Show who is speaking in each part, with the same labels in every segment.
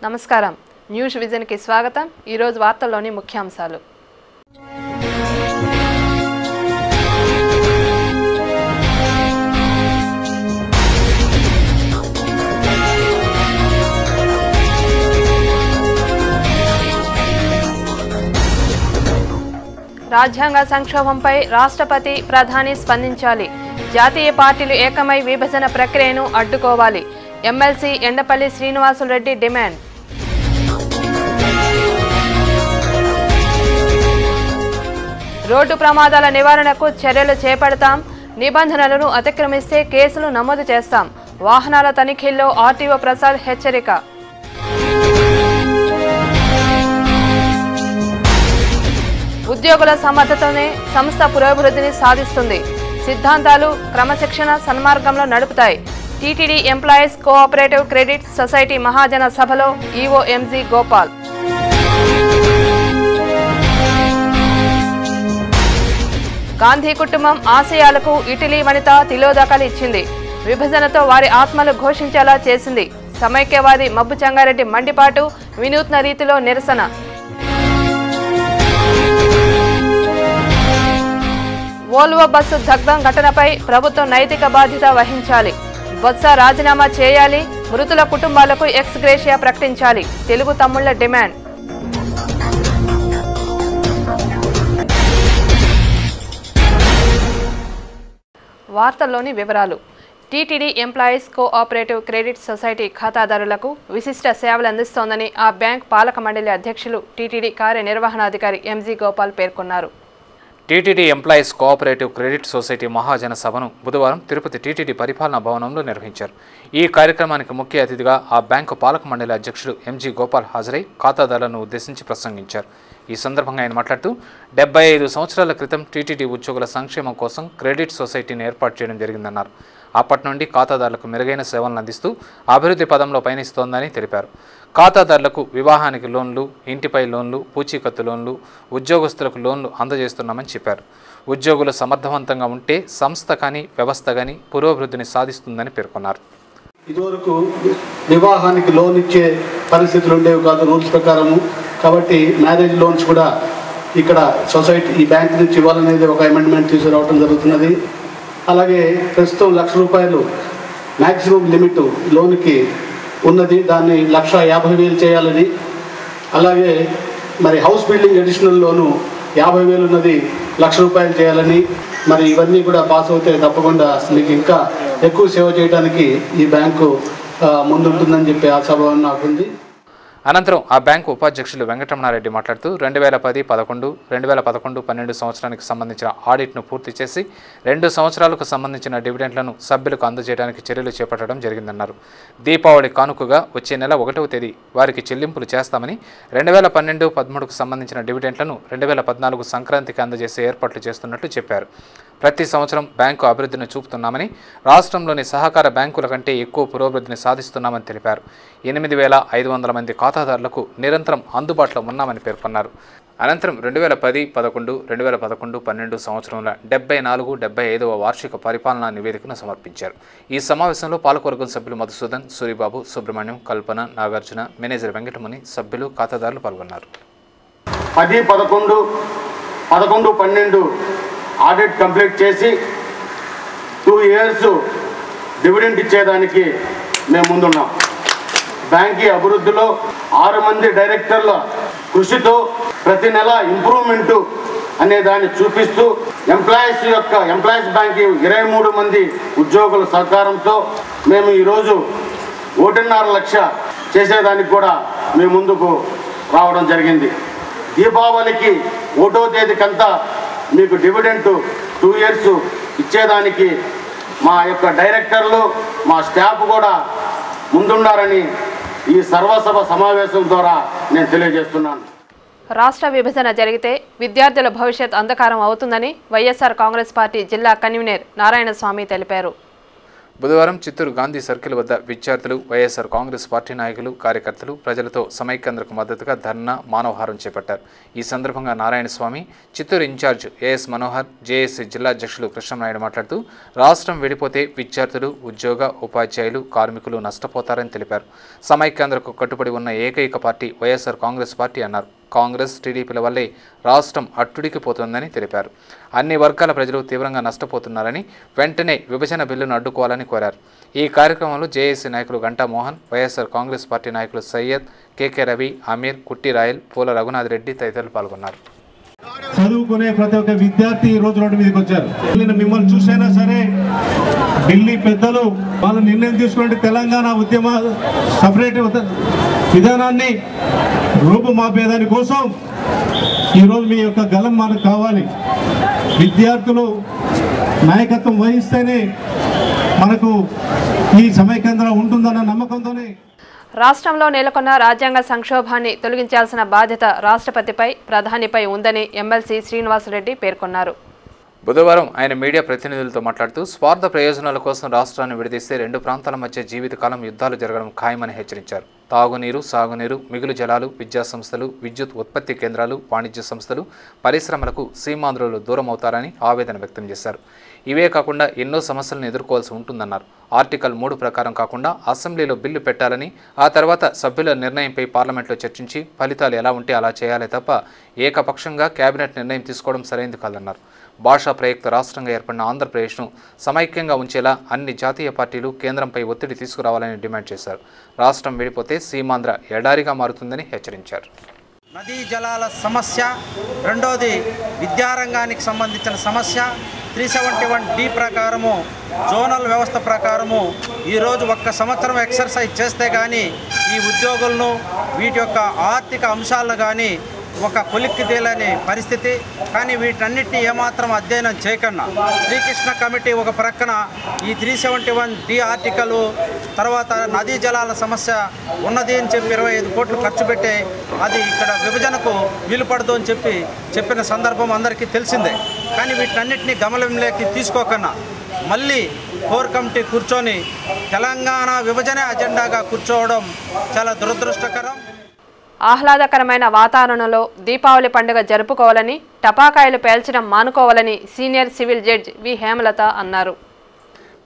Speaker 1: నమస్కారం news vision కి స్వాగతం। ఈ రోజు వార్తల్లోని ముఖ్యాంశాలు। రాజ్యాంగ సంక్షోభంపై రాష్ట్రపతి ప్రధాని స్పందించాలి। జాతీయ పార్టీలు ఏకమై విభజన ప్రక్రియను అడ్డుకోవాలి। MLC Endapalli Srinivasula Reddy demand. Road ప్రమాదాల నివారణకు చర్యలు చేపడతాం, నిబంధనలను అతిక్రమిస్తే కేసులు నమోదు చేస్తాం। వాహనాల తనిఖీల్లో ఆర్టీఓ ప్రసాద్ హెచ్చరిక। ఉద్యోగుల సమర్థతనే సంస్థ పురోభివృద్ధిని సాధిస్తుంది। సిద్ధాంతాలు క్రమశిక్షణ సన్మార్గంలో నడుపుతాయి। TTD employees cooperative credit society మహాజన సభలో ఈవో ఎంజీ గోపాల్। గాంధీ కుటుంబం ఆశయాలకు ఇటలీ వనిత తిలోదకాలు ఇచ్చింది। విభజనతో వారి ఆత్మలు ఘోషించేలా చేసింది। సమైక్యవాది మబ్బు చెంగారెడ్డి మండిపాటు, వినూత్న రీతిలో నిరసన। వోల్వో బస్సు దగ్ధం ఘటనపై ప్రభుత్వం నైతిక బాధ్యత వహించాలి। బొత్స రాజీనామా చేయాలి। మృతుల కుటుంబాలకు ఎక్స్ గ్రేషియా ప్రకటించాలి। తెలుగు తమ్ముళ్ల డిమాండ్। వార్తల్లోని వివరాలు। TTD employees cooperative credit society ఖాతాదారులకు విశిష్ట సేవలు అందిస్తోందని ఆ బ్యాంక్ పాలక మండలి అధ్యక్షులు టీటీడీ కార్యనిర్వహణాధికారి ఎంజీ గోపాల్ పేర్కొన్నారు।
Speaker 2: TTD employees cooperative credit society మహాజన సభను బుధవారం తిరుపతి టీటీడీ పరిపాలనా భవనంలో నిర్వహించారు। ఈ కార్యక్రమానికి ముఖ్య అతిథిగా ఆ బ్యాంకు పాలక మండలి అధ్యక్షుడు ఎంజీ గోపాల్ హాజరై ఖాతాదారులను ఉద్దేశించి ప్రసంగించారు। ఈ సందర్భంగా ఆయన మాట్లాడుతూ 75 సంవత్సరాల క్రితం టీటీడీ ఉద్యోగుల సంక్షేమం కోసం క్రెడిట్ సొసైటీని ఏర్పాటు చేయడం జరిగిందన్నారు। అప్పటి నుండి ఖాతాదారులకు మెరుగైన సేవలను అందిస్తూ అభివృద్ధి పదంలో పయనిస్తోందని తెలిపారు। ఖాతాదారులకు వివాహానికి లోన్లు, ఇంటిపై లోన్లు, పూచీకత్తు లోన్లు, ఉద్యోగస్తులకు లోన్లు అందజేస్తున్నామని చెప్పారు। ఉద్యోగులు సమర్థవంతంగా ఉంటే సంస్థ కానీ వ్యవస్థ కానీ పురోభివృద్ధిని సాధిస్తుందని పేర్కొన్నారు।
Speaker 3: ఇదివరకు వివాహానికి లోన్ ఇచ్చే పరిస్థితులు ఉండేవి కాదు రూల్స్ ప్రకారము, కాబట్టి మ్యారేజ్ లోన్స్ కూడా ఇక్కడ సొసైటీ ఈ బ్యాంక్ నుంచి ఇవ్వాలనేది ఒక అమెండ్మెంట్ తీసుకురావడం జరుగుతున్నది। అలాగే ప్రస్తుతం ₹1,00,000 మ్యాక్సిమం లిమిట్ లోన్కి ఉన్నది, దాన్ని 1,50,000 చేయాలని, అలాగే మరి హౌస్ బిల్డింగ్ అడిషనల్ లోను 50,000 ఉన్నది ₹1,00,000 చేయాలని, మరి ఇవన్నీ కూడా పాస్ అవుతే తప్పకుండా మీకు ఇంకా ఎక్కువ సేవ చేయడానికి ఈ బ్యాంకు ముందుంటుందని చెప్పి ఆశాభావం నాకుంది।
Speaker 2: అనంతరం ఆ బ్యాంకు ఉపాధ్యక్షులు వెంకటరమణారెడ్డి మాట్లాడుతూ 2010-11, 2011-12 సంవత్సరానికి సంబంధించిన ఆడిట్ను పూర్తి చేసి 2 సంవత్సరాలకు సంబంధించిన డివిడెంట్లను సభ్యులకు అందజేయడానికి చర్యలు చేపట్టడం జరిగిందన్నారు। దీపావళి కానుకగా వచ్చే నెల 1వ తేదీ వారికి చెల్లింపులు చేస్తామని, 2012-13కు సంబంధించిన డివిడెంట్లను 2014 సంక్రాంతికి అందజేసే ఏర్పాట్లు చేస్తున్నట్లు చెప్పారు। ప్రతి సంవత్సరం బ్యాంకు అభివృద్ధిని చూపుతున్నామని, రాష్ట్రంలోని సహకార బ్యాంకుల కంటే ఎక్కువ పురోభివృద్ధిని సాధిస్తున్నామని తెలిపారు। 8,500 మంది ఖాతాదారులకు నిరంతరం అందుబాటులో ఉన్నామని పేర్కొన్నారు। అనంతరం 2010-11, 2011-12 సంవత్సరంలో 74-75వ వార్షిక పరిపాలనా నివేదికను సమర్పించారు। ఈ సమావేశంలో పాలకవర్గం సభ్యులు మధుసూదన్, సూరిబాబు, సుబ్రహ్మణ్యం, కల్పన, నాగార్జున, మేనేజర్ వెంకటముని, సభ్యులు, ఖాతాదారులు పాల్గొన్నారు।
Speaker 3: 10, 11, 12 ఆడిట్ కంప్లీట్ చేసి 2 ఇయర్స్ డివిడెంట్ ఇచ్చేదానికి మేము ముందున్నాం। బ్యాంకీ అభివృద్ధిలో 6 మంది డైరెక్టర్ల కృషితో ప్రతి నెల ఇంప్రూవ్మెంటు అనే దాన్ని చూపిస్తూ ఎంప్లాయీస్ బ్యాంక్ 23 మంది ఉద్యోగుల సహకారంతో మేము ఈరోజు 1.5 లక్ష చేసేదానికి కూడా మేము ముందుకు రావడం జరిగింది। దీపావళికి 1వ తేదీకంతా మీకు డివిడెంట్ 2 ఇయర్స్ ఇచ్చేదానికి మా యొక్క డైరెక్టర్లు, మా స్టాఫ్ కూడా ముందున్నారని ఈ సర్వసభ సమావేశం ద్వారా నేను తెలియజేస్తున్నాను।
Speaker 1: రాష్ట్ర విభజన జరిగితే విద్యార్థుల భవిష్యత్ అంధకారం అవుతుందని వైఎస్ఆర్ కాంగ్రెస్ పార్టీ జిల్లా కన్వీనర్ నారాయణ స్వామి తెలిపారు।
Speaker 2: బుధవారం చిత్తూరు గాంధీ సర్కిల్ వద్ద విద్యార్థులు, వైఎస్ఆర్ కాంగ్రెస్ పార్టీ నాయకులు, కార్యకర్తలు ప్రజలతో సమైక్యాంధ్రకు మద్దతుగా ధర్నా, మానవహారం చేపట్టారు. ఈ సందర్భంగా Narayanaswamy, Chittoor incharge A S Manohar, JAC జిల్లా అధ్యక్షులు కృష్ణనాయుడు మాట్లాడుతూ రాష్ట్రం విడిపోతే విద్యార్థులు, ఉద్యోగ, ఉపాధ్యాయులు, కార్మికులు నష్టపోతారని తెలిపారు. సమైక్యాంధ్రకు కట్టుబడి ఉన్న ఏకైక పార్టీ వైఎస్ఆర్ కాంగ్రెస్ పార్టీ అన్నారు. కాంగ్రెస్, టీడీపీల వల్లే రాష్ట్రం అట్టుడికిపోతుందని తెలిపారు. అన్ని వర్గాల ప్రజలు తీవ్రంగా నష్టపోతున్నారని, వెంటనే విభజన బిల్లును అడ్డుకోవాలని కోరారు. ఈ కార్యక్రమంలో జేఏసీ నాయకులు గంటా మోహన్, వైఎస్ఆర్ కాంగ్రెస్ పార్టీ నాయకులు సయ్యద్, కేకే రవి, అమీర్, కుట్టి రాయల్, పూల రఘునాథ్ రెడ్డి తదితరులు పాల్గొన్నారు.
Speaker 4: చదువుకునే ప్రతి ఒక్క విద్యార్థి ఈ రోజు రోడ్డు మీదకి వచ్చారు. మిమ్మల్ని చూసైనా సరే ఢిల్లీ పెద్దలు వాళ్ళు నిర్ణయం తీసుకుంటే తెలంగాణ ఉద్యమ సపరేట్ విధానాన్ని రూపుమాపేదాని కోసం ఈరోజు మీ యొక్క గలం మనకు కావాలి. విద్యార్థులు నాయకత్వం వహిస్తేనే మనకు ఈ సమైక్యాంధ్ర ఉంటుందన్న నమ్మకంతోనే
Speaker 1: రాష్ట్రంలో నెలకొన్న రాజ్యాంగ సంక్షోభాన్ని తొలగించాల్సిన బాధ్యత రాష్ట్రపతిపై, ప్రధానిపై ఉందని ఎమ్మెల్సీ శ్రీనివాసరెడ్డి పేర్కొన్నారు.
Speaker 2: బుధవారం ఆయన మీడియా ప్రతినిధులతో మాట్లాడుతూ స్వార్థ ప్రయోజనాల కోసం రాష్ట్రాన్ని విడదీస్తే రెండు ప్రాంతాల మధ్య జీవితకాలం యుద్ధాలు జరగడం ఖాయమని హెచ్చరించారు. తాగునీరు, సాగునీరు, మిగులు జలాలు, విద్యా సంస్థలు, విద్యుత్ ఉత్పత్తి కేంద్రాలు, వాణిజ్య సంస్థలు, పరిశ్రమలకు సీమాంధ్రులు దూరం అవుతారని ఆవేదన వ్యక్తం చేశారు. ఇవే కాకుండా ఎన్నో సమస్యలను ఎదుర్కోవాల్సి ఉంటుందన్నారు. ఆర్టికల్ 3 ప్రకారం కాకుండా అసెంబ్లీలో బిల్లు పెట్టాలని, ఆ తర్వాత సభ్యుల నిర్ణయంపై పార్లమెంట్లో చర్చించి ఫలితాలు ఎలా ఉంటే అలా చేయాలి తప్ప ఏకపక్షంగా కేబినెట్ నిర్ణయం తీసుకోవడం సరైనది కాదన్నారు. భాషా ప్రయుక్త రాష్ట్రంగా ఏర్పడిన ఆంధ్రప్రదేశ్ను సమైక్యంగా ఉంచేలా అన్ని జాతీయ పార్టీలు కేంద్రంపై ఒత్తిడి తీసుకురావాలని డిమాండ్ చేశారు. రాష్ట్రం విడిపోతే సీమాంధ్ర ఎడారిగా మారుతుందని హెచ్చరించారు.
Speaker 5: నదీ జలాల సమస్య, రెండోది విద్యారంగానికి సంబంధించిన సమస్య, 371D ప్రకారము, జోనల్ వ్యవస్థ ప్రకారము ఈరోజు 1 సంవత్సరం ఎక్సర్సైజ్ చేస్తే కానీ ఈ ఉద్యోగులను, వీటి యొక్క ఆర్థిక అంశాలను కానీ ఒక కొలిక్కి తేలని పరిస్థితి. కానీ వీటన్నిటిని ఏమాత్రం అధ్యయనం చేయకుండా శ్రీకృష్ణ కమిటీ ఒక ప్రక్కన ఈ 371D ఆర్టికల్, తర్వాత నదీ జలాల సమస్య ఉన్నది అని చెప్పి 25 కోట్లు ఖర్చు పెట్టి అది ఇక్కడ విభజనకు వీలుపడదు అని చెప్పిన సందర్భం అందరికీ తెలిసిందే. కానీ వీటన్నిటిని గమనంలోకి తీసుకోకుండా మళ్ళీ కోర్ కమిటీ కూర్చొని తెలంగాణ విభజన అజెండాగా కూర్చోవడం చాలా దురదృష్టకరం.
Speaker 1: ఆహ్లాదకరమైన వాతావరణంలో దీపావళి పండుగ జరుపుకోవాలని, టపాకాయలు పేల్చడం మానుకోవాలని సీనియర్ సివిల్ జడ్జి వి హేమలత అన్నారు.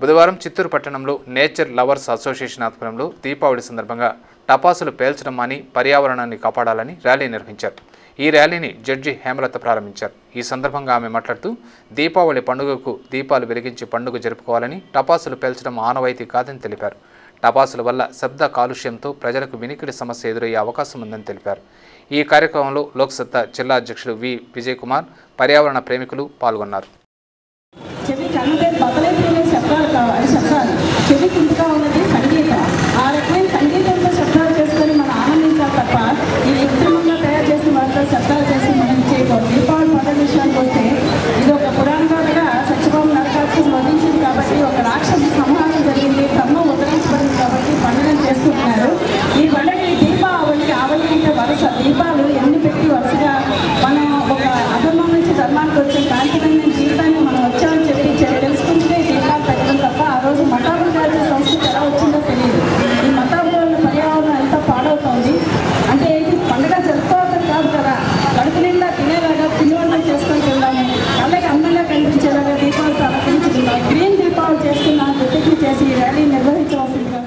Speaker 2: బుధవారం చిత్తూరు పట్టణంలో నేచర్ లవర్స్ అసోసియేషన్ ఆధ్వర్యంలో దీపావళి సందర్భంగా టపాసులు పేల్చడం మాని పర్యావరణాన్ని కాపాడాలని ర్యాలీ నిర్వహించారు. ఈ ర్యాలీని జడ్జి హేమలత ప్రారంభించారు. ఈ సందర్భంగా ఆమె మాట్లాడుతూ దీపావళి పండుగకు దీపాలు వెలిగించి పండుగ జరుపుకోవాలని, టపాసులు పేల్చడం ఆనవాయితీ కాదని తెలిపారు. టపాసుల వల్ల శబ్ద కాలుష్యంతో ప్రజలకు వినికిడి సమస్య ఎదురయ్యే అవకాశం ఉందని తెలిపారు. ఈ కార్యక్రమంలో లోక్సత్తా జిల్లా అధ్యక్షుడు వి విజయ్ కుమార్, పర్యావరణ ప్రేమికులు పాల్గొన్నారు.
Speaker 6: దీపాలు ఎన్ని పెట్టి వరుసగా మనం ఒక అధర్మం నుంచి ధర్మానికి వచ్చే కాంతిమైన జీవితాన్ని మనం వచ్చామని చెప్పి తెలుసుకుంటే దీపాలు పెట్టడం తప్ప ఆ రోజు మతాబులు కాల్చే సంస్కృతి ఎలా వచ్చిందో తెలియదు. ఈ మతాబుల వల్ల పర్యావరణం ఎంత పాడవుతోంది అంటే ఇది పండుగ జరుపుకోవడం కాదు కదా, కడుపు నిండా తినేలాగా పిల్లవంటలు చేసుకొని తిందాము, అలాగే అందంగా కనిపించేలాగా దీపాలు అలంకరించుకుందాం, గ్రీన్ దీపాలు చేసుకున్నాం ప్రతిజ్ఞ చేసి ర్యాలీ నిర్వహించవలసిందిగా.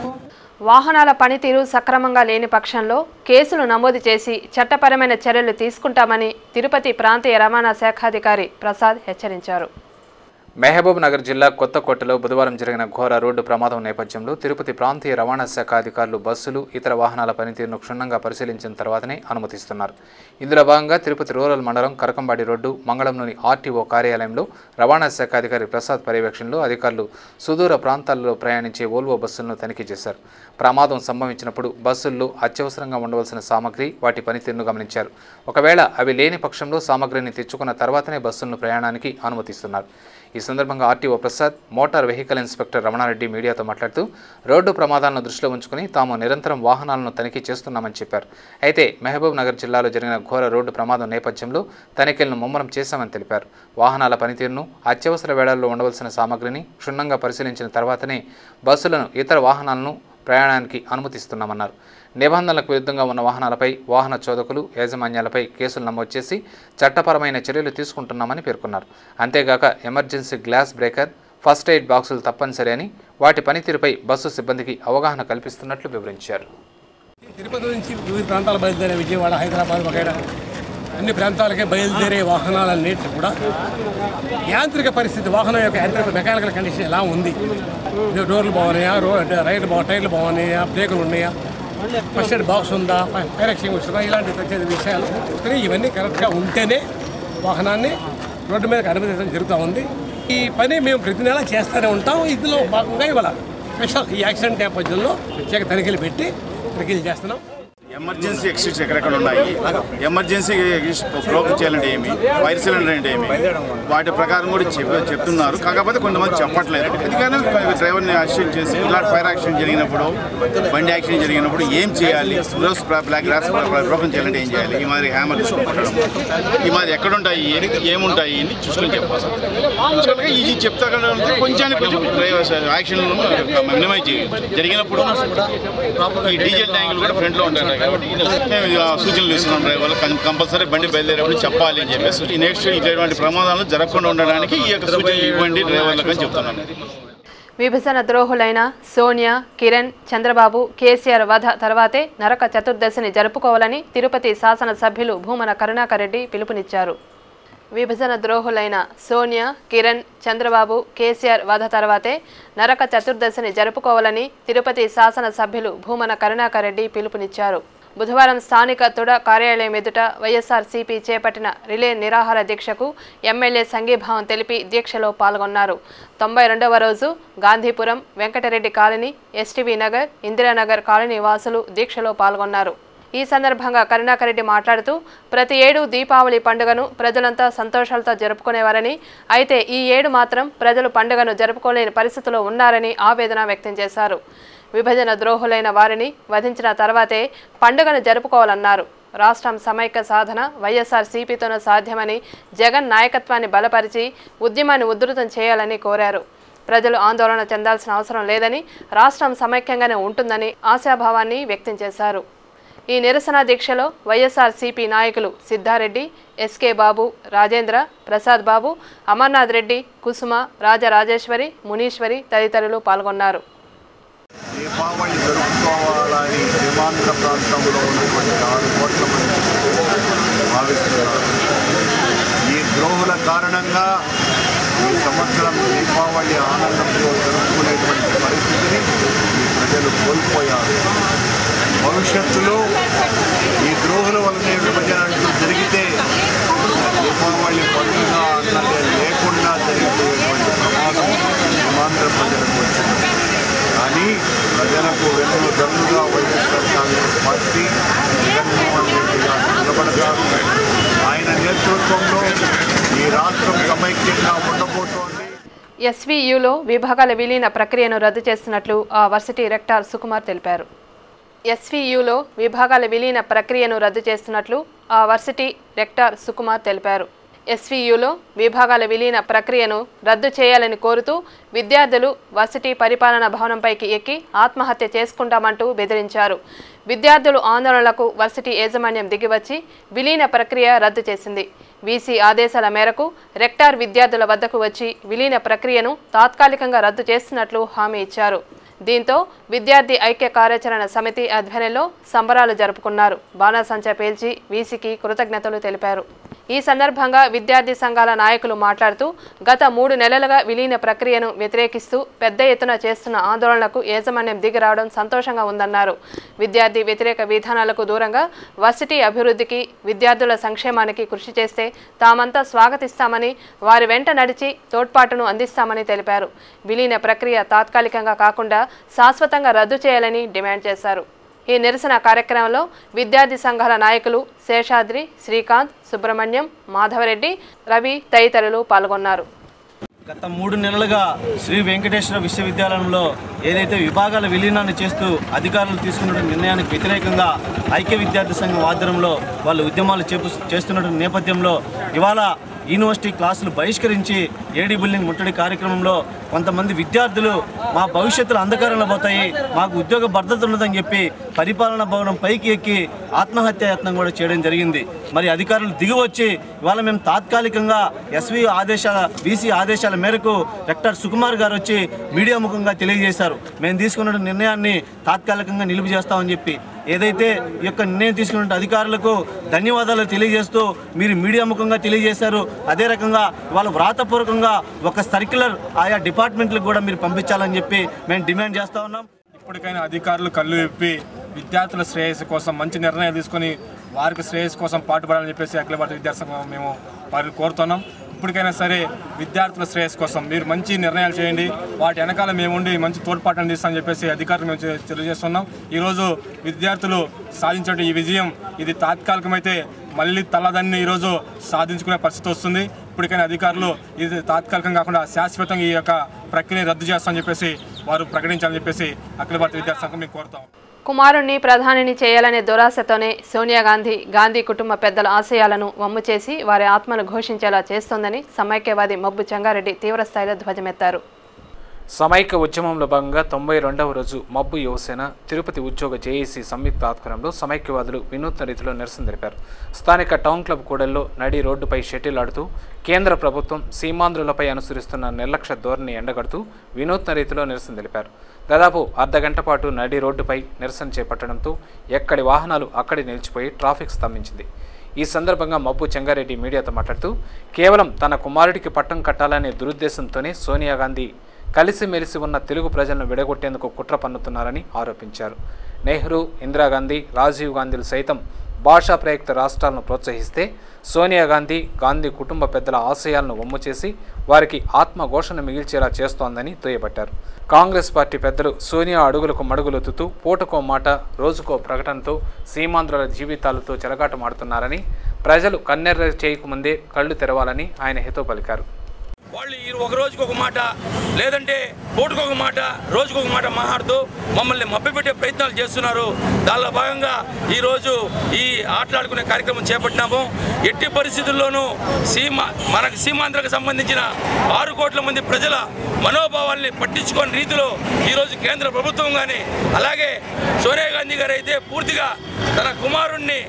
Speaker 1: వాహనాల పనితీరు సక్రమంగా లేని పక్షంలో కేసులు నమోదు చేసి చట్టపరమైన చర్యలు తీసుకుంటామని తిరుపతి ప్రాంతీయ రవాణా శాఖాధికారి ప్రసాద్ హెచ్చరించారు.
Speaker 2: మహబూబ్ నగర్ జిల్లా కొత్తకోటలో బుధవారం జరిగిన ఘోర రోడ్డు ప్రమాదం నేపథ్యంలో తిరుపతి ప్రాంతీయ రవాణా శాఖ అధికారులు బస్సులు, ఇతర వాహనాల పనితీరును క్షుణ్ణంగా పరిశీలించిన తర్వాతనే అనుమతిస్తున్నారు. ఇందులో భాగంగా తిరుపతి రూరల్ మండలం కరకంబాడి రోడ్డు, మంగళంలోని ఆర్టీఓ కార్యాలయంలో రవాణా శాఖ అధికారి ప్రసాద్ పర్యవేక్షణలో అధికారులు సుదూర ప్రాంతాల్లో ప్రయాణించే ఓల్వో బస్సులను తనిఖీ చేశారు. ప్రమాదం సంభవించినప్పుడు బస్సుల్లో అత్యవసరంగా ఉండవలసిన సామగ్రి, వాటి పనితీరును గమనించారు. ఒకవేళ అవి లేని పక్షంలో సామగ్రిని తెచ్చుకున్న తర్వాతనే బస్సులను ప్రయాణానికి అనుమతిస్తున్నారు. ఈ సందర్భంగా RTO Prasad, motor vehicle inspector Ramanareddy మీడియాతో మాట్లాడుతూ రోడ్డు ప్రమాదాలను దృష్టిలో ఉంచుకుని తాము నిరంతరం వాహనాలను తనిఖీ చేస్తున్నామని చెప్పారు. అయితే మహబూబ్ నగర్ జిల్లాలో జరిగిన ఘోర రోడ్డు ప్రమాదం నేపథ్యంలో తనిఖీలను ముమ్మరం చేశామని తెలిపారు. వాహనాల పనితీరును, అత్యవసర వేళల్లో ఉండవలసిన సామగ్రిని క్షుణ్ణంగా పరిశీలించిన తర్వాతనే బస్సులను, ఇతర వాహనాలను ప్రయాణానికి అనుమతిస్తున్నామన్నారు. నిబంధనలకు విరుద్ధంగా ఉన్న వాహనాలపై వాహన చోదకులు, యాజమాన్యాలపై కేసులు నమోదు చేసి చట్టపరమైన చర్యలు తీసుకుంటున్నామని పేర్కొన్నారు. అంతేగాక emergency glass breaker, first aid బాక్సులు తప్పనిసరి అని వాటి పనితీరుపై బస్సు సిబ్బందికి అవగాహన కల్పిస్తున్నట్లు వివరించారు.
Speaker 7: తిరుపతి నుంచి వివిధ ప్రాంతాలు బయలుదేరే విజయవాడ, హైదరాబాద్ వగైరా అన్ని ప్రాంతాలకే బయలుదేరే వాహనాలన్నిటి కూడా యాంత్రిక పరిస్థితి, వాహనం యొక్క యాంత్రిక మెకానికల్ కండిషన్ ఎలా ఉంది, డోర్లు బాగున్నాయా, టైర్లు బాగున్నాయా, బ్రేకులు ఉన్నాయా, ఫస్ట్ ఎయిడ్ బాక్స్ ఉందా, ఫైర్ ఎక్స్టింగ్విషర్ ఉందా, ఇలాంటి ప్రత్యేక విషయాలు ఇవన్నీ కరెక్ట్గా ఉంటేనే వాహనాన్ని రోడ్డు మీదకి అనుమతించడం జరుగుతూ ఉంది. ఈ పని మేము ప్రతి నెల చేస్తూనే ఉంటాం. ఇందులో భాగంగా ఇవాళ స్పెషల్ ఈ యాక్సిడెంట్ నేపథ్యంలో ప్రత్యేక తనిఖీలు పెట్టి తనిఖీలు చేస్తున్నాం.
Speaker 8: ఎమర్జెన్సీ ఎక్సిట్స్ ఎక్కడెక్కడ ఉన్నాయి, ఎమర్జెన్సీ బ్రోకన్ చేయాలంటే ఏమి, ఫైర్ సిలిండర్ అంటే ఏమి, వాటి ప్రకారం కూడా చెప్తున్నారు. కాకపోతే కొంతమంది చెప్పట్లేదు. ఎందుకని డ్రైవర్ని యాక్సిడెంట్ చేసి ఇలాంటి ఫైర్ యాక్సిడెంట్ జరిగినప్పుడు, బండి యాక్సిడెంట్ జరిగినప్పుడు ఏం చేయాలి, గ్లాస్ బ్రోకన్ చేయాలంటే ఏం చేయాలి, ఈ మాదిరి హ్యామర్ చూసుకోవడం, ఈ మాదిరి ఎక్కడుంటాయి, ఏముంటాయి అని చూసుకొని చెప్పాలి. ఇది చెప్తా కొంచెం డ్రైవర్ యాక్సిడెంట్ మినిమైజ్ చేయాలి. జరిగినప్పుడు ఈ డీజిల్ ట్యాంకులు కూడా ఫ్రంట్లో ఉంటాయి. మేము సూచనలు ఇస్తున్నాం డ్రైవర్లు కంపల్సరీ బండి బయలుదేరేప్పుడు చెప్పాలి అని చెప్పేసి నెక్స్ట్ ఇటువంటి ప్రమాదాలు జరగకుండా ఉండడానికి ఈ యొక్క సూచన ఇవ్వండి డ్రైవర్లకు అని చెప్తున్నాను.
Speaker 1: విభజన ద్రోహులైన సోనియా, కిరణ్, చంద్రబాబు, కేసీఆర్ వధ తర్వాతే నరక చతుర్దశిని జరుపుకోవాలని తిరుపతి శాసనసభ్యులు భూమన కరుణాకర్ రెడ్డి పిలుపునిచ్చారు. విభజన ద్రోహులైన సోనియా, కిరణ్, చంద్రబాబు, కేసీఆర్ వధ తర్వాతే నరక చతుర్దశిని జరుపుకోవాలని తిరుపతి శాసనసభ్యులు భూమన కరుణాకర్ రెడ్డి పిలుపునిచ్చారు. బుధవారం స్థానిక తుడ కార్యాలయం ఎదుట వైఎస్ఆర్సీపీ చేపట్టిన రిలే నిరాహార దీక్షకు ఎమ్మెల్యే సంఘీభావం తెలిపి దీక్షలో పాల్గొన్నారు. 92వ రోజు Gandhipuram, Venkatareddy colony, STV Nagar, Indiranagar colony వాసులు దీక్షలో పాల్గొన్నారు. ఈ సందర్భంగా కరుణాకర్ రెడ్డి మాట్లాడుతూ ప్రతి ఏడు దీపావళి పండుగను ప్రజలంతా సంతోషాలతో జరుపుకునేవారని, అయితే ఈ ఏడు మాత్రం ప్రజలు పండుగను జరుపుకోలేని పరిస్థితిలో ఉన్నారని ఆవేదన వ్యక్తం చేశారు. విభజన ద్రోహులైన వారిని వధించిన తర్వాతే పండుగను జరుపుకోవాలన్నారు. రాష్ట్రం సమైక్య సాధన వైఎస్ఆర్సీపీతోనే సాధ్యమని, జగన్ నాయకత్వాన్ని బలపరిచి ఉద్యమాన్ని ఉధృతం చేయాలని కోరారు. ప్రజలు ఆందోళన చెందాల్సిన అవసరం లేదని, రాష్ట్రం సమైక్యంగానే ఉంటుందని ఆశాభావాన్ని వ్యక్తం చేశారు. ఈ నిరసన దీక్షలో వైఎస్ఆర్సీపీ నాయకులు సిద్ధారెడ్డి, ఎస్కే బాబు, రాజేంద్ర, ప్రసాద్ బాబు, అమర్నాథ్ రెడ్డి, కుసుమ, రాజరాజేశ్వరి, మునీశ్వరి తదితరులు పాల్గొన్నారు.
Speaker 8: దీపావళి జరుపుకోవాలని సీమాంధ్ర ప్రాంతంలో ఉన్నటువంటి 6 కోట్ల మంది భావిస్తున్నారు. ఈ ద్రోహుల కారణంగా ఈ సంవత్సరం దీపావళి ఆనందంతో జరుపుకునేటువంటి పరిస్థితిని ఈ ప్రజలు కోల్పోయారు. భవిష్యత్తులో ఈ ద్రోహుల వల్లనే విభజన జరిగితే దీపావళి పండుగ అన్నదే లేకుండా జరిగిపోయేటువంటి ప్రమాదం సీమాంధ్ర ప్రజలకు వచ్చింది. కానీ ప్రజలకు వెన్ను దన్నుగా వైఎస్ఆర్ కాంగ్రెస్ పార్టీ జగన్మోహన్ రెడ్డి గారు నిలబడతారు. ఆయన నేతృత్వంలో ఈ రాష్ట్రం సమైక్యంగా ఉండబోతోంది.
Speaker 1: ఎస్వీయూలో విభాగాల విలీన ప్రక్రియను రద్దు చేస్తున్నట్లు ఆ వర్సిటీ రెక్టార్ సుకుమార్ తెలిపారు. ఎస్వీయూలో విభాగాల విలీన ప్రక్రియను రద్దు చేస్తున్నట్లు ఆ వర్సిటీ రెక్టార్ సుకుమార్ తెలిపారు. ఎస్వీయూలో విభాగాల విలీన ప్రక్రియను రద్దు చేయాలని కోరుతూ విద్యార్థులు వర్సిటీ పరిపాలనా భవనంపైకి ఎక్కి ఆత్మహత్య చేసుకుంటామంటూ బెదిరించారు. విద్యార్థులు ఆందోళనలకు వర్సిటీ యాజమాన్యం దిగివచ్చి విలీన ప్రక్రియ రద్దు చేసింది. వీసీ ఆదేశాల మేరకు రెక్టార్ విద్యార్థుల వద్దకు వచ్చి విలీన ప్రక్రియను తాత్కాలికంగా రద్దు చేస్తున్నట్లు హామీ ఇచ్చారు. దీంతో విద్యార్థి ఐక్య కార్యాచరణ సమితి ఆధ్వర్యంలో సంబరాలు జరుపుకున్నారు. బాణాసంచా పేల్చి వీసీకి కృతజ్ఞతలు తెలిపారు. ఈ సందర్భంగా విద్యార్థి సంఘాల నాయకులు మాట్లాడుతూ గత 3 నెలలుగా విలీన ప్రక్రియను వ్యతిరేకిస్తూ పెద్ద ఎత్తున చేస్తున్న ఆందోళనకు యాజమాన్యం దిగి రావడం సంతోషంగా ఉందన్నారు. విద్యార్థి వ్యతిరేక విధానాలకు దూరంగా వర్సిటీ అభివృద్ధికి, విద్యార్థుల సంక్షేమానికి కృషి చేస్తే తామంతా స్వాగతిస్తామని, వారి వెంట నడిచి తోడ్పాటును అందిస్తామని తెలిపారు. విలీన ప్రక్రియ తాత్కాలికంగా కాకుండా శాశ్వతంగా రద్దు చేయాలని డిమాండ్ చేశారు. ఈ నిరసన కార్యక్రమంలో విద్యార్థి సంఘాల నాయకులు శేషాద్రి, శ్రీకాంత్, సుబ్రహ్మణ్యం, మాధవరెడ్డి, రవి తదితరులు పాల్గొన్నారు.
Speaker 9: గత 3 నెలలుగా శ్రీ వెంకటేశ్వర విశ్వవిద్యాలయంలో ఏదైతే విభాగాల విలీనాన్ని చేస్తూ అధికారులు తీసుకున్న నిర్ణయానికి వ్యతిరేకంగా ఐక్య విద్యార్థి సంఘం ఆధ్వర్యంలో వాళ్ళు ఉద్యమాలు చేస్తున్న నేపథ్యంలో ఇవాళ యూనివర్సిటీ క్లాసులు బహిష్కరించి ఏడీ బిల్డింగ్ ముట్టడి కార్యక్రమంలో కొంతమంది విద్యార్థులు మా భవిష్యత్తులో అంధకారంలో పోతాయి, మాకు ఉద్యోగ భద్రత ఉండదని చెప్పి పరిపాలనా భవనం పైకి ఎక్కి ఆత్మహత్యాయత్నం కూడా చేయడం జరిగింది. మరి అధికారులు దిగివచ్చి ఇవాళ మేము తాత్కాలికంగా వీసీ ఆదేశాల మేరకు రెక్టర్ సుకుమార్ గారు వచ్చి మీడియా ముఖంగా తెలియజేశారు. మేము తీసుకున్న నిర్ణయాన్ని తాత్కాలికంగా నిలుపు చేస్తామని చెప్పి ఏదైతే ఈ యొక్క నిర్ణయం తీసుకున్న అధికారులకు ధన్యవాదాలు తెలియజేస్తూ మీరు మీడియా ముఖంగా తెలియజేశారు. అదే రకంగా ఇవాళ వ్రాతపూర్వకంగా ఒక సర్క్యులర్ ఆయా డిపార్ట్మెంట్లకు కూడా మీరు పంపించాలని చెప్పి మేము డిమాండ్ చేస్తూ ఉన్నాం.
Speaker 10: ఇప్పటికైనా అధికారులు కళ్ళు విప్పి విద్యార్థుల శ్రేయస్సు కోసం మంచి నిర్ణయాలు తీసుకొని వారికి శ్రేయస్సు కోసం పాటుపడాలని చెప్పేసి అఖిల భారత విద్యార్థి సంఘం మేము వారిని కోరుతున్నాం. ఇప్పటికైనా సరే విద్యార్థుల శ్రేయస్సు కోసం మీరు మంచి నిర్ణయాలు చేయండి, వాటి వెనకాల మేముండి మంచి తోడ్పాటును తీస్తామని చెప్పేసి అధికారులు మేము తెలియజేస్తున్నాం. ఈరోజు విద్యార్థులు సాధించే ఈ విజయం ఇది తాత్కాలికమైతే మళ్ళీ తలదాన్ని ఈరోజు సాధించుకునే పరిస్థితి వస్తుంది. ఇప్పటికైనా అధికారులు ఇది తాత్కాలికం కాకుండా శాశ్వతంగా ఈ యొక్క ప్రక్రియని రద్దు చేస్తామని చెప్పేసి వారు ప్రకటించాలని చెప్పేసి అఖిల భారత విద్యార్థి సంఘం మేము కోరుతాం.
Speaker 1: కుమారుణ్ణి ప్రధానిని చేయాలనే దురాశతోనే సోనియా గాంధీ కుటుంబ పెద్దల ఆశయాలను వమ్ము చేసి వారి ఆత్మను ఘోషించేలా చేస్తోందని సమైక్యవాది మబ్బు చెంగారెడ్డి తీవ్రస్థాయిలో ధ్వజమెత్తారు.
Speaker 2: సమైక్య ఉద్యమంలో భాగంగా 92వ రోజు మబ్బు యువసేన తిరుపతి ఉద్యోగ జేఏసీ సంయుక్త ఆధ్వర్యంలో సమైక్యవాదులు వినూత్న రీతిలో నిరసన తెలిపారు. స్థానిక టౌన్ క్లబ్ కూడల్లో నడి రోడ్డుపై షటిల్ ఆడుతూ కేంద్ర ప్రభుత్వం సీమాంధ్రులపై అనుసరిస్తున్న నిర్లక్ష్య ధోరణి ఎండగడుతూ వినూత్న రీతిలో నిరసన తెలిపారు. దాదాపు అర్ధగంట పాటు నడి రోడ్డుపై నిరసన చేపట్టడంతో ఎక్కడి వాహనాలు అక్కడి నిలిచిపోయి ట్రాఫిక్ స్తంభించింది. ఈ సందర్భంగా మబ్బు చెంగారెడ్డి మీడియాతో మాట్లాడుతూ కేవలం తన కుమారుడికి పట్టం కట్టాలనే దురుద్దేశంతోనే సోనియా గాంధీ కలిసిమెలిసి ఉన్న తెలుగు ప్రజలను విడగొట్టేందుకు కుట్ర పన్నుతున్నారని ఆరోపించారు. నెహ్రూ, ఇందిరాగాంధీ, రాజీవ్ గాంధీలు సైతం భాషా ప్రయుక్త రాష్ట్రాలను ప్రోత్సహిస్తే సోనియా గాంధీ కుటుంబ పెద్దల ఆశయాలను వమ్ము చేసి వారికి ఆత్మఘోషణ మిగిల్చేలా చేస్తోందని దుయ్యబట్టారు. కాంగ్రెస్ పార్టీ పెద్దలు సోనియా అడుగులకు మడుగులొత్తుతూ పూటకో మాట రోజుకో ప్రకటనతో సీమాంధ్రుల జీవితాలతో చెలగాటమాడుతున్నారని, ప్రజలు కన్నెర్ర చేయకముందే కళ్ళు తెరవాలని ఆయన హితవు పలికారు.
Speaker 11: వాళ్ళు ఒక రోజుకి ఒక మాట లేదంటే పూటకొక మాట రోజుకొక మాట మాట్లాడుతూ మమ్మల్ని మభ్యపెట్టే ప్రయత్నాలు చేస్తున్నారు. దానిలో భాగంగా ఈరోజు ఈ ఆటలాడుకునే కార్యక్రమం చేపట్టినాము. ఎట్టి పరిస్థితుల్లోనూ మనకు సీమాంధ్రకు సంబంధించిన 6 కోట్ల మంది ప్రజల మనోభావాల్ని పట్టించుకోని రీతిలో ఈరోజు కేంద్ర ప్రభుత్వం కానీ అలాగే సోనియా గాంధీ గారు అయితే పూర్తిగా తన కుమారుణ్ణి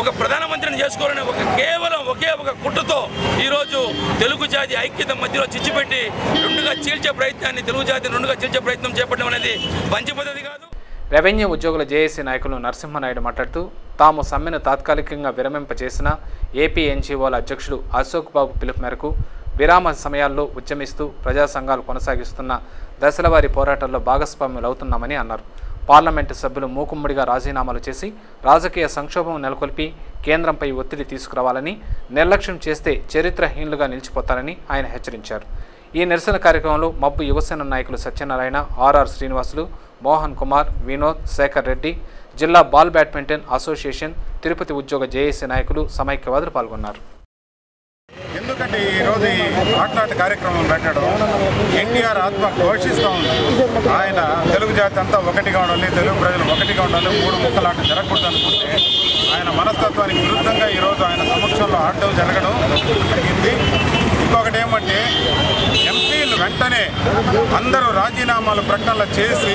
Speaker 11: ఒక ప్రధానమంత్రిని చేసుకోవాలని కేవలం ఒకే ఒక కుట్రతో ఈరోజు తెలుగు జాతి ఐక్యత మధ్యలో చిచ్చుపెట్టి రెండుగా చీల్చే ప్రయత్నాన్ని తెలుగు జాతిని రెండుగా చీల్చే ప్రయత్నం చేపట్టడం అనేది మంచి పద్ధతి కాదు.
Speaker 2: రెవెన్యూ ఉద్యోగుల జేఏసీ నాయకులు నరసింహనాయుడు మాట్లాడుతూ తాము సమ్మెను తాత్కాలికంగా విరమింపచేసిన ఏపీ ఎన్జీఓల అధ్యక్షుడు అశోక్ బాబు పిలుపు మేరకు విరామ సమయాల్లో ఉద్యమిస్తూ ప్రజా సంఘాలు కొనసాగిస్తున్న దశలవారీ పోరాటాల్లో భాగస్వామ్యులవుతున్నామని అన్నారు. పార్లమెంటు సభ్యులు మూకుమ్మడిగా రాజీనామాలు చేసి రాజకీయ సంక్షోభం నెలకొల్పి కేంద్రంపై ఒత్తిడి తీసుకురావాలని, నిర్లక్ష్యం చేస్తే చరిత్రహీనులుగా నిలిచిపోతారని ఆయన హెచ్చరించారు. ఈ నిరసన కార్యక్రమంలో మబ్బు యువసేన నాయకులు సత్యనారాయణ, ఆర్ఆర్ శ్రీనివాసులు, మోహన్ కుమార్, వినోద్, శేఖర్ రెడ్డి, జిల్లా బాల్ బ్యాడ్మింటన్ అసోసియేషన్, తిరుపతి ఉద్యోగ జేఏసీ నాయకులు, సమైక్యవాదులు పాల్గొన్నారు.
Speaker 8: ఎందుకంటే ఈరోజు ఈ ఆటలాట కార్యక్రమం పెట్టడం ఎన్టీఆర్ ఆత్మ ఘోషిస్తూ ఉంది. ఆయన తెలుగు జాతి అంతా ఒకటిగా ఉండాలి, తెలుగు ప్రజలు ఒకటిగా ఉండాలి, 3 ముక్కలాట జరగకూడదు అనుకుంటే ఆయన మనస్తత్వానికి విరుద్ధంగా ఈరోజు ఆయన సమక్షంలో ఆడడం జరగడం జరిగింది. ఇంకొకటి ఏమంటే ఎంపీలు వెంటనే అందరూ రాజీనామాలు ప్రకటనలు చేసి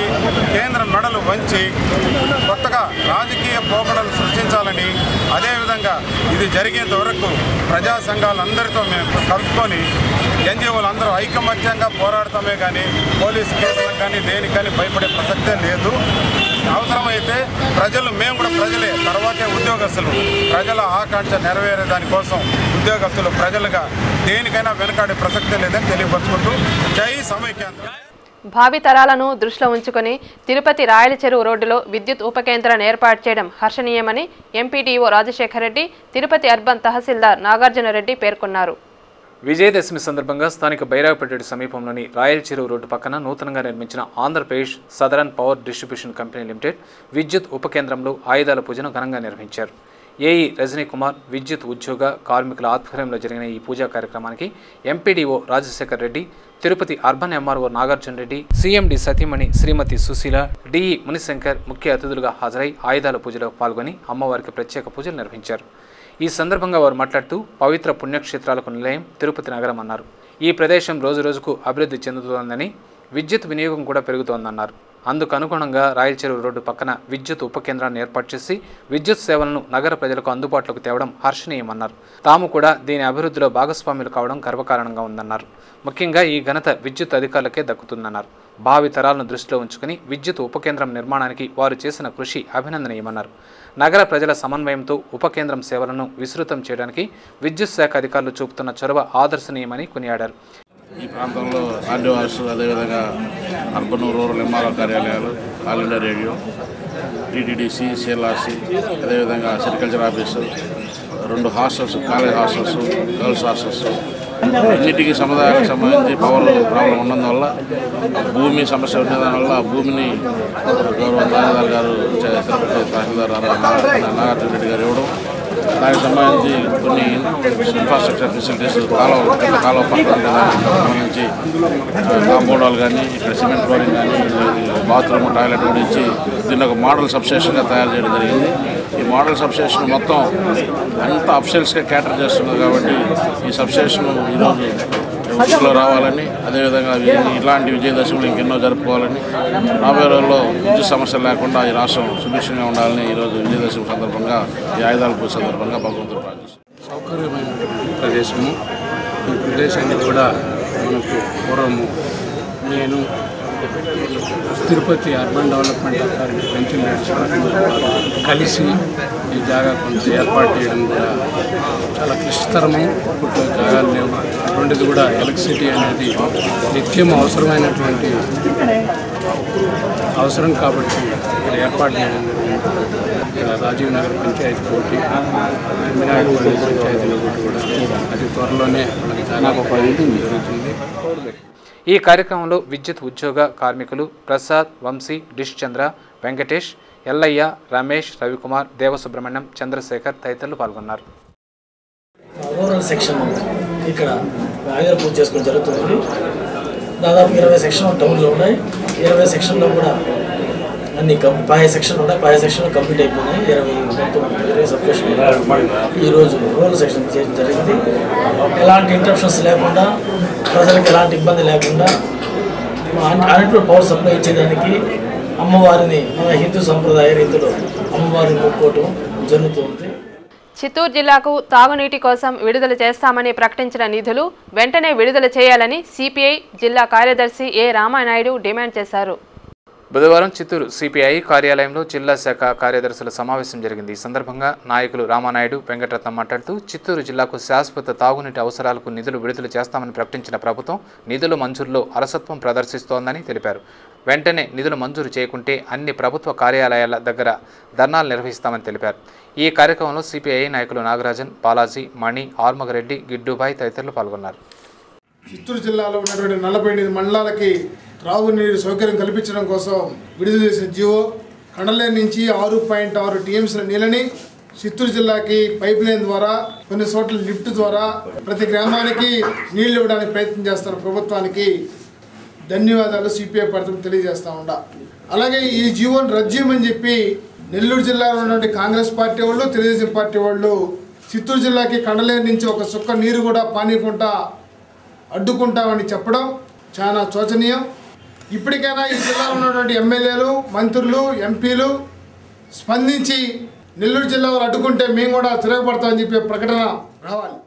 Speaker 8: కేంద్ర మెడలు వంచి కొత్తగా రాజకీయ పోకడలు సృష్టించాలని, అదేవిధంగా ఇది జరిగేంత వరకు ప్రజా సంఘాలందరితో మేము కలుపుకొని ఎన్జీఓలు అందరూ ఐకమత్యంగా పోరాడతామే కానీ పోలీసు కేసులకు కానీ దేనికి కానీ భయపడే ప్రసక్తే లేదు. అవసరమైతే ప్రజలు, మేము కూడా ప్రజలే, తర్వాతే ఉద్యోగస్తులు, ప్రజల ఆకాంక్ష నెరవేరే దానికోసం ఉద్యోగస్తులు ప్రజలుగా దేనికైనా వెనకాడే ప్రసక్తే లేదని తెలియపరుచుకుంటూ జై సమైక్యాంధ్ర.
Speaker 1: భావి తరాలను దృష్టిలో ఉంచుకొని తిరుపతి రాయల చెరువు రోడ్డులో విద్యుత్ ఉపకేంద్రాన్ని ఏర్పాటు చేయడం హర్షణీయమని ఎంపీడీఓ రాజశేఖర్ రెడ్డి, తిరుపతి అర్బన్ తహసీల్దార్ నాగార్జున రెడ్డి పేర్కొన్నారు.
Speaker 2: విజయదశమి సందర్భంగా స్థానిక బైరాగపేట సమీపంలోని రాయల చెరువు రోడ్డు పక్కన నూతనంగా నిర్మించిన Andhra Pradesh southern power distribution company limited విద్యుత్ ఉపకేంద్రంలో ఆయుధాల పూజను ఘనంగా నిర్వహించారు. ఏఈ రజనీకుమార్, విద్యుత్ ఉద్యోగ కార్మికుల ఆధ్వర్యంలో జరిగిన ఈ పూజా కార్యక్రమానికి MPDO Rajasekhar Reddy, Tirupati urban MRO Nagarjuna Reddy, CMD సతీమణి శ్రీమతి సుశీల, డిఈ మునిశంకర్ ముఖ్య అతిథులుగా హాజరై ఆయుధాల పూజలో పాల్గొని అమ్మవారికి ప్రత్యేక పూజలు నిర్వహించారు. ఈ సందర్భంగా వారు మాట్లాడుతూ పవిత్ర పుణ్యక్షేత్రాలకు నిలయం తిరుపతి నగరం అన్నారు. ఈ ప్రదేశం రోజురోజుకు అభివృద్ధి చెందుతోందని, విద్యుత్ వినియోగం కూడా పెరుగుతోందన్నారు. అందుకు అనుగుణంగా రాయలచెరువు రోడ్డు పక్కన విద్యుత్ ఉప కేంద్రాన్ని ఏర్పాటు చేసి విద్యుత్ సేవలను నగర ప్రజలకు అందుబాటులోకి తేవడం హర్షణీయమన్నారు. తాము కూడా దీని అభివృద్ధిలో భాగస్వాములు కావడం గర్వకారణంగా ఉందన్నారు. ముఖ్యంగా ఈ ఘనత విద్యుత్ అధికారులకే దక్కుతుందన్నారు. భావి తరాలను దృష్టిలో ఉంచుకుని విద్యుత్ ఉప కేంద్రం నిర్మాణానికి వారు చేసిన కృషి అభినందనీయమన్నారు. నగర ప్రజల సమన్వయంతో ఉప కేంద్రం సేవలను విస్తృతం చేయడానికి విద్యుత్ శాఖ అధికారులు చూపుతున్న చొరవ ఆదర్శనీయమని కొనియాడారు.
Speaker 12: ఈ ప్రాంతంలో ఆర్డీఓస్, అదేవిధంగా అర్బన్ రూరల్ ఎంఆర్ఓ కార్యాలయాలు, ఆల్ ఇండియా రేడియో, టీటీడీసీ, సిఎల్ఆర్సీ, అదేవిధంగా sericulture office, 2 hostels, college hostels, girls hostels, అన్నిటికీ సముదాయాలకు సంబంధించి పవర్ ప్రాబ్లం ఉన్నందువల్ల భూమి సమస్య ఉండేదానివల్ల భూమిని గౌరవ తహసీల్దార్ గారు, తిరుపతి తహసీల్దార్ నాగార్జున రెడ్డి గారు ఇవ్వడం, దానికి సంబంధించి కొన్ని ఇన్ఫ్రాస్ట్రక్చర్ ఫెసిలిటీస్ కాలువ పక్కన దానికి సంబంధించి కాంపౌండ్ వాల్ కానీ, ఇక్కడ సిమెంట్ ఫ్లోరింగ్ కానీ, బాత్రూమ్, టాయిలెట్ కూడా ఇచ్చి దీన్ని ఒక మోడల్ సబ్స్టేషన్గా తయారు చేయడం జరిగింది. ఈ మోడల్ సబ్స్టేషన్ మొత్తం అంతా అఫిషియల్స్గా క్యాటర్ చేస్తుంది కాబట్టి ఈ సబ్స్టేషన్ ఈరోజు ఉత్సవంలో రావాలని, అదేవిధంగా ఇలాంటి విజయదశములు ఇంకెన్నో జరుపుకోవాలని, రాబోయే రోజుల్లో విద్యుత్ సమస్యలు లేకుండా ఈ రాష్ట్రం సుభిక్షంగా ఉండాలని ఈరోజు విజయదశమి సందర్భంగా, ఈ ఆయుధాల పూజ సందర్భంగా భగవంతుడు ప్రార్థిస్తున్నాం.
Speaker 13: సౌకర్యమైనటువంటి ప్రదేశము. ఈ ప్రదేశాన్ని కూడా మనకు పూర్వము నేను తిరుపతి అర్బన్ డెవలప్మెంట్ అథారిటీ పెంచిన కలిసి ఈ జాగా కొంత ఏర్పాటు చేయడం కూడా చాలా క్లిష్టతరము. అప్పట్లో జాగాలు లేవు. అటువంటిది కూడా ఎలక్ట్రిసిటీ అనేది నిత్యం అవసరమైనటువంటి అవసరం కాబట్టి ఇక్కడ ఏర్పాటు చేయడం జరిగింది. ఇక్కడ రాజీవ్ నగర్ పంచాయతీ ఒకటి, ఎమ్మినాయుడుపల్లి పంచాయతీలో ఒకటి కూడా అతి త్వరలోనే మనకి జాగా జరుగుతుంది.
Speaker 2: ఈ కార్యక్రమంలో విద్యుత్ ఉద్యోగ కార్మికులు ప్రసాద్, వంశీ, డిష్ చంద్ర, వెంకటేష్, ఎల్లయ్య, రమేష్, రవికుమార్, దేవసుబ్రహ్మణ్యం, చంద్రశేఖర్ తదితరులు పాల్గొన్నారు.
Speaker 14: రూరల్ సెక్షన్ ఇక్కడ ఆయుధ పూజ చేసుకోవడం జరుగుతుంది. దాదాపు 20 సెక్షన్లు టౌన్లో ఉన్నాయి. 20 సెక్షన్లో కూడా అన్ని 5 సెక్షన్లు ఉన్నాయి. 5 సెక్షన్లు కంప్లీట్ అయిపోయినాయి. 20 సబ్స్టేషన్లు ఈరోజు రూరల్ సెక్షన్ చేయడం జరిగింది. ఎలాంటి ఇంటరప్షన్స్ లేకుండా, ప్రజలకు ఎలాంటి ఇబ్బంది లేకుండా అన్నింటిలో పవర్ సప్లై ఇచ్చేదానికి అమ్మవారిని మన హిందూ సంప్రదాయ రీతిలో అమ్మవారిని మొక్కోవటం జరుగుతుంది.
Speaker 1: చిత్తూరు జిల్లాకు తాగునీటి కోసం విడుదల చేస్తామని ప్రకటించిన నిధులు వెంటనే విడుదల చేయాలని సిపిఐ జిల్లా కార్యదర్శి ఏ రామానాయుడు డిమాండ్ చేశారు.
Speaker 2: బుధవారం చిత్తూరు సిపిఐ కార్యాలయంలో జిల్లా శాఖ కార్యదర్శుల సమావేశం జరిగింది. ఈ సందర్భంగా నాయకులు రామానాయుడు, వెంకటరత్నం మాట్లాడుతూ చిత్తూరు జిల్లాకు శాశ్వత తాగునీటి అవసరాలకు నిధులు విడుదల చేస్తామని ప్రకటించిన ప్రభుత్వం నిధుల మంజూరులో అలసత్వం ప్రదర్శిస్తోందని తెలిపారు. వెంటనే నిధులు మంజూరు చేయకుంటే అన్ని ప్రభుత్వ కార్యాలయాల దగ్గర ధర్నాలు నిర్వహిస్తామని తెలిపారు. ఈ కార్యక్రమంలో సిపిఐ నాయకులు నాగరాజన్, బాలాజీ, మణి, ఆర్మగరెడ్డి, గిడ్డుబాయ్ తదితరులు పాల్గొన్నారు.
Speaker 15: చిత్తూరు జిల్లాలో ఉన్నటువంటి 48 మండలాలకి త్రాగునీరు సౌకర్యం కల్పించడం కోసం విడుదల చేసిన జీవో కండలేరు నుంచి 6.6 టీఎంసీల నీళ్ళని చిత్తూరు జిల్లాకి పైప్ లైన్ ద్వారా, కొన్ని చోట్ల లిఫ్ట్ ద్వారా ప్రతి గ్రామానికి నీళ్లు ఇవ్వడానికి ప్రయత్నం చేస్తున్న ప్రభుత్వానికి ధన్యవాదాలు సిపిఐ పార్టీ తెలియజేస్తూ ఉండా. అలాగే ఈ జీవోని రద్దు చేయమని చెప్పి నెల్లూరు జిల్లాలో ఉన్నటువంటి కాంగ్రెస్ పార్టీ వాళ్ళు, తెలుగుదేశం పార్టీ వాళ్ళు చిత్తూరు జిల్లాకి కండలేరు నుంచి ఒక చుక్క నీరు కూడా పానీయకుండా అడ్డుకుంటామని చెప్పడం చాలా శోచనీయం. ఇప్పటికైనా ఈ జిల్లాలో ఉన్నటువంటి ఎమ్మెల్యేలు, మంత్రులు, ఎంపీలు స్పందించి నెల్లూరు జిల్లా వాళ్ళు అడ్డుకుంటే మేము కూడా తిరగబడతామని చెప్పే ప్రకటన రావాలి.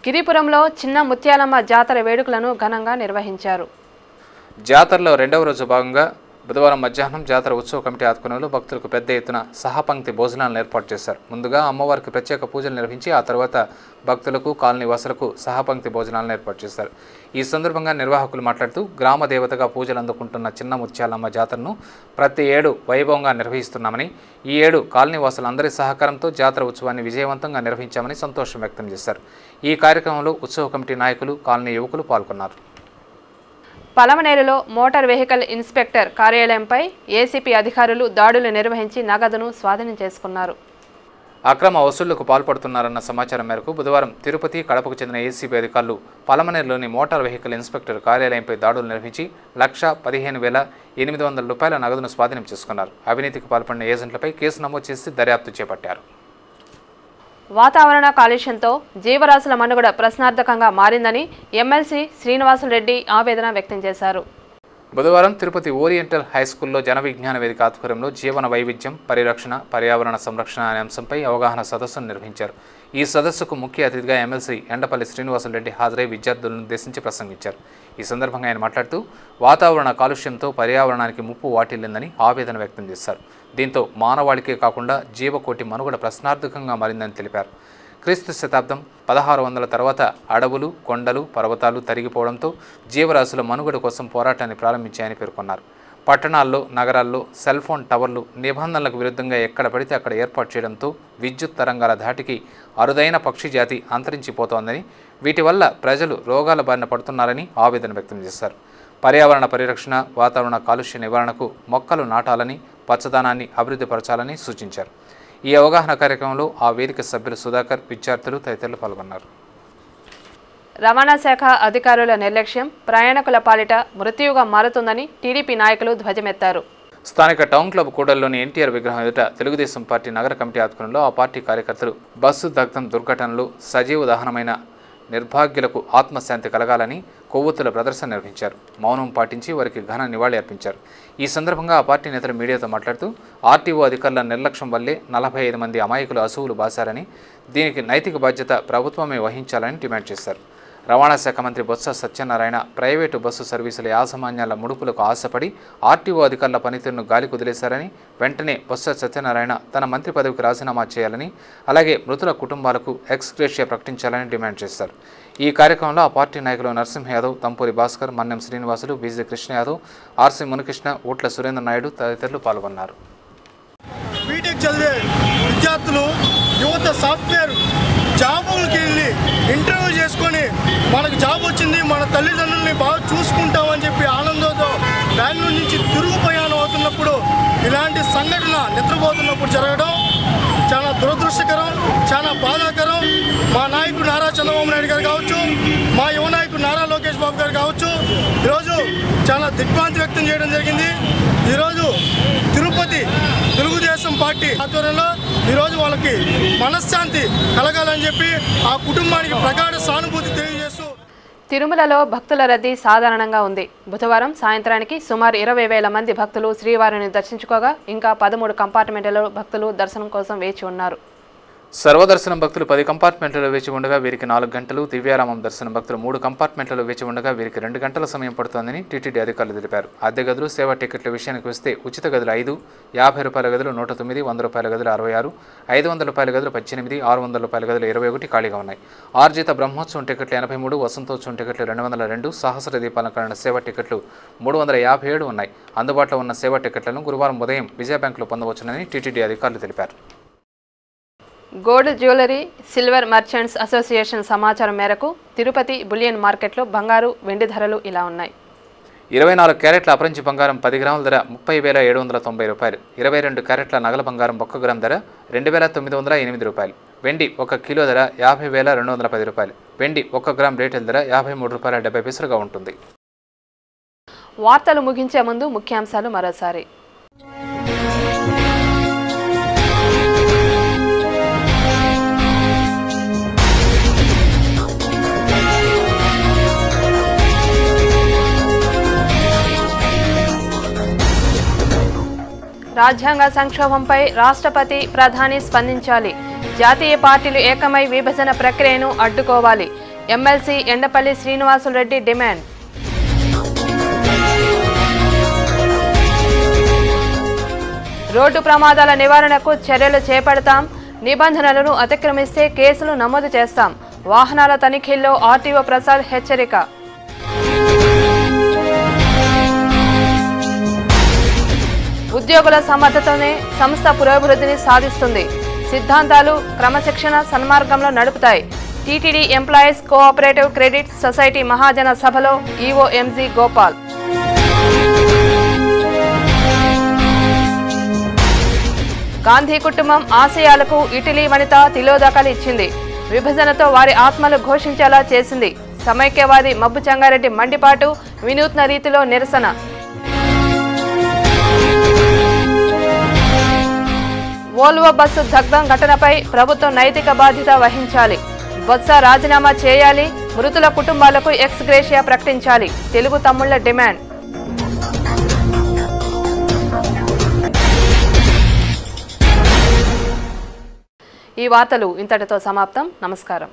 Speaker 1: గిరిపురంలో చిన్న ముత్యాలమ్మ జాతర వేడుకలను ఘనంగా నిర్వహించారు.
Speaker 2: జాతరలో 2వ రోజు భాగంగా బుధవారం మధ్యాహ్నం జాతర ఉత్సవ కమిటీ ఆధ్వర్యంలో భక్తులకు పెద్ద ఎత్తున సహపంక్తి భోజనాలను ఏర్పాటు చేశారు. ముందుగా అమ్మవారికి ప్రత్యేక పూజలు నిర్వహించి ఆ తర్వాత భక్తులకు, కాలనీ వాసులకు సహపంక్తి భోజనాలను ఏర్పాటు చేశారు. ఈ సందర్భంగా నిర్వాహకులు మాట్లాడుతూ గ్రామ దేవతగా పూజలు అందుకుంటున్న చిన్న ముత్యాలమ్మ జాతరను ప్రతి ఏడు వైభవంగా నిర్వహిస్తున్నామని, ఈ ఏడు కాలనీ వాసులందరి సహకారంతో జాతర ఉత్సవాన్ని విజయవంతంగా నిర్వహించామని సంతోషం వ్యక్తం చేశారు. ఈ కార్యక్రమంలో ఉత్సవ కమిటీ నాయకులు, కాలనీ యువకులు పాల్గొన్నారు.
Speaker 1: పలమనేరులో మోటార్ వెహికల్ ఇన్స్పెక్టర్ కార్యాలయంపై ఏసీపీ అధికారులు దాడులు నిర్వహించి నగదును స్వాధీనం చేసుకున్నారు.
Speaker 2: అక్రమ వసూళ్లకు పాల్పడుతున్నారన్న సమాచారం మేరకు బుధవారం తిరుపతి, కడపకు చెందిన ఏసీబీ అధికారులు పలమనేరులోని మోటార్ వెహికల్ ఇన్స్పెక్టర్ కార్యాలయంపై దాడులు నిర్వహించి ₹1,15,800 నగదును స్వాధీనం చేసుకున్నారు. అవినీతికి పాల్పడిన ఏజెంట్లపై కేసు నమోదు చేసి దర్యాప్తు చేపట్టారు.
Speaker 1: వాతావరణ కాలుష్యంతో జీవరాశుల మనుగడ ప్రశ్నార్థకంగా మారిందని ఎమ్మెల్సీ శ్రీనివాసులరెడ్డి ఆవేదన వ్యక్తం చేశారు.
Speaker 2: బుధవారం తిరుపతి ఓరియంటల్ హైస్కూల్లో జన విజ్ఞాన వేదిక ఆధ్వర్యంలో జీవన వైవిధ్యం, పరిరక్షణ, పర్యావరణ సంరక్షణ అనే అంశంపై అవగాహన సదస్సును నిర్వహించారు. ఈ సదస్సుకు ముఖ్య అతిథిగా ఎమ్మెల్సీ ఎండపల్లి శ్రీనివాసులరెడ్డి హాజరై విద్యార్థులను ఉద్దేశించి ప్రసంగించారు. ఈ సందర్భంగా ఆయన మాట్లాడుతూ వాతావరణ కాలుష్యంతో పర్యావరణానికి ముప్పు వాటిల్లిందని ఆవేదన వ్యక్తం చేశారు. దీంతో మానవాళికే కాకుండా జీవకోటి మనుగడ ప్రశ్నార్థకంగా మారిందని తెలిపారు. క్రీస్తు శతాబ్దం 1600 తర్వాత అడవులు, కొండలు, పర్వతాలు తరిగిపోవడంతో జీవరాశుల మనుగడ కోసం పోరాటాన్ని ప్రారంభించాయని పేర్కొన్నారు. పట్టణాల్లో, నగరాల్లో సెల్ ఫోన్ టవర్లు నిబంధనలకు విరుద్ధంగా ఎక్కడ పడితే అక్కడ ఏర్పాటు చేయడంతో విద్యుత్ తరంగాల ధాటికి అరుదైన పక్షి జాతి అంతరించిపోతోందని, వీటి వల్ల ప్రజలు రోగాల బారిన పడుతున్నారని ఆవేదన వ్యక్తం చేశారు. పర్యావరణ పరిరక్షణ, వాతావరణ కాలుష్య నివారణకు మొక్కలు నాటాలని, పచ్చదనాన్ని అభివృద్ధి పరచాలని సూచించారు. ఈ అవగాహన కార్యక్రమంలో ఆ వేదిక సభ్యులు సుధాకర్, విద్యార్థులు తదితరులు పాల్గొన్నారు.
Speaker 1: రవాణా శాఖ అధికారుల నిర్లక్ష్యం ప్రయాణికుల పాలిట మృత్యువుగా మారుతుందని టీడీపీ నాయకులు ధ్వజమెత్తారు.
Speaker 2: స్థానిక టౌన్ క్లబ్ కూడలిలోని ఎన్టీఆర్ విగ్రహం ఎదుట తెలుగుదేశం పార్టీ నగర కమిటీ ఆధ్వర్యంలో ఆ పార్టీ కార్యకర్తలు బస్సు దగ్ధం దుర్ఘటనలో సజీవ దహనమైన నిర్భాగ్యులకు ఆత్మశాంతి కలగాలని కొవ్వొత్తుల ప్రదర్శన నిర్వహించారు. మౌనం పాటించి వారికి ఘన నివాళి అర్పించారు. ఈ సందర్భంగా ఆ పార్టీ నేతలు మీడియాతో మాట్లాడుతూ ఆర్టీఓ అధికారుల నిర్లక్ష్యం వల్లే 45 మంది అమాయకులు అసువులు బాశారని, దీనికి నైతిక బాధ్యత ప్రభుత్వమే వహించాలని డిమాండ్ చేశారు. రవాణా శాఖ మంత్రి బొత్స సత్యనారాయణ ప్రైవేటు బస్సు సర్వీసుల యాజమాన్యాల ముడుపులకు ఆశపడి ఆర్టీఓ అధికారుల పనితీరును గాలి కుదిలేశారని, వెంటనే బొత్స సత్యనారాయణ తన మంత్రి పదవికి రాజీనామా చేయాలని, అలాగే మృతుల కుటుంబాలకు ఎక్స్గ్రేషియా ప్రకటించాలని డిమాండ్ చేశారు. ఈ కార్యక్రమంలో ఆ పార్టీ నాయకులు నరసింహ యాదవ్, తంపూరి భాస్కర్, మన్నెం శ్రీనివాసులు, బీజీ కృష్ణ యాదవ్, ఆర్సీ మునికృష్ణ, ఊట్ల సురేంద్ర నాయుడు తదితరులు పాల్గొన్నారు.
Speaker 16: బీటెక్ చదివే విద్యార్థులు, యువత సాఫ్ట్వేర్ జాబులకి వెళ్ళి ఇంటర్వ్యూ చేసుకొని మనకు జాబ్ వచ్చింది, మన తల్లిదండ్రుల్ని బాగా చూసుకుంటామని చెప్పి ఆనందంతో బెంగళూరు నుంచి తిరుగు ప్రయాణం అవుతున్నప్పుడు ఇలాంటి సంఘటన నిద్రపోతున్నప్పుడు జరగడం చాలా దురదృష్టకరం, చాలా బాధాకరం. మా నాయకుడు నారా చంద్రబాబు నాయుడు గారు కావచ్చు, మా యువ నాయకుడు నారా లోకేష్ బాబు గారు కావచ్చు, ఈరోజు చాలా దిగ్భ్రాంతి వ్యక్తం చేయడం జరిగింది. ఈరోజు తిరుపతి తెలుగుదేశం పార్టీ ఆధ్వర్యంలో ఈరోజు వాళ్ళకి మనశ్శాంతి కలగాలని చెప్పి ఆ కుటుంబానికి ప్రగాఢ సానుభూతి తెలియజేస్తూ
Speaker 1: తిరుమలలో భక్తుల రద్దీ సాధారణంగా ఉంది. బుధవారం సాయంత్రానికి సుమారు 20,000 మంది భక్తులు శ్రీవారిని దర్శించుకోగా ఇంకా 13 కంపార్ట్మెంట్లలో భక్తులు దర్శనం కోసం వేచి ఉన్నారు.
Speaker 2: సర్వదర్శనం భక్తులు 10 కంపార్ట్మెంట్లలో వేచి ఉండగా వీరికి 4 గంటలు, దివ్యారామం దర్శనం భక్తులు 3 కంపార్ట్మెంట్లలో వేచి ఉండగా వీరికి 2 గంటల సమయం పడుతోందని టీటీడీ అధికారులు తెలిపారు. అద్దె గదులు, సేవా టికెట్ల విషయానికి వస్తే ఉచిత గదులు 5, ₹50 గదులు 109, ₹100 గదులు 66, ₹500 గదులు 18, ₹600 గదులు 21 ఖాళీగా ఉన్నాయి. ఆర్జిత బ్రహ్మోత్సవం టికెట్లు 83, వసంతోత్సవం టికెట్లు 202, సహస్ర దీపాలంకరణ సేవా టికెట్లు 357 ఉన్నాయి. అందుబాటులో ఉన్న సేవా టికెట్లను గురువారం ఉదయం విజయ బ్యాంకులో పొందవచ్చునని టీటీడీ అధికారులు తెలిపారు.
Speaker 1: Gold jewellery, silver merchants association సమాచారం మేరకు తిరుపతి బులియన్ మార్కెట్లో బంగారు, వెండి ధరలు ఇలా ఉన్నాయి.
Speaker 2: 24 క్యారెట్ల అపరంజి బంగారం 10 గ్రాముల ధర ₹30,790, 22 క్యారెట్ల నగల బంగారం 1 గ్రామ్ ధర ₹2,908, వెండి 1 కిలో ధర ₹50,210, వెండి 1 గ్రామ్ రీటైల్ ధర ₹53.70 ఉంటుంది.
Speaker 1: వార్తలు ముగించే ముందు ముఖ్యాంశాలు మరోసారి. రాజ్యాంగ సంక్షోభంపై రాష్ట్రపతి, ప్రధాని స్పందించాలి. జాతీయ పార్టీలు ఏకమై విభజన ప్రక్రియను అడ్డుకోవాలి. MLC Endapalli Srinivasula Reddy demand. Road ప్రమాదాల నివారణకు చర్యలు చేపడతాం. నిబంధనలను అతిక్రమిస్తే కేసులు నమోదు చేస్తాం. వాహనాల తనిఖీల్లో ఆర్టీఓ ప్రసాద్ హెచ్చరిక. ఉద్యోగుల సమర్థతతోనే సంస్థ పురోభివృద్ధిని సాధిస్తుంది. సిద్ధాంతాలు, క్రమశిక్షణ సన్మార్గంలో నడుపుతాయి. TTD employees cooperative credit society మహాజన సభలో ఈవో ఎంజీ గోపాల్. గాంధీ కుటుంబం ఆశయాలకు ఇటలీ వనిత తిలోదకాలు ఇచ్చింది. విభజనతో వారి ఆత్మలు ఘోషించేలా చేసింది. సమైక్యవాది మబ్బు చెంగారెడ్డి మండిపాటు, వినూత్న రీతిలో నిరసన. వోల్వో బస్సు దగ్ధం ఘటనపై ప్రభుత్వం నైతిక బాధ్యత వహించాలి. బొత్స రాజీనామా చేయాలి. మృతుల కుటుంబాలకు ఎక్స్ గ్రేషియా ప్రకటించాలి. తెలుగు తమ్ముళ్ల డిమాండ్. ఈ వార్తలు ఇంతటితో సమాప్తం. నమస్కారం.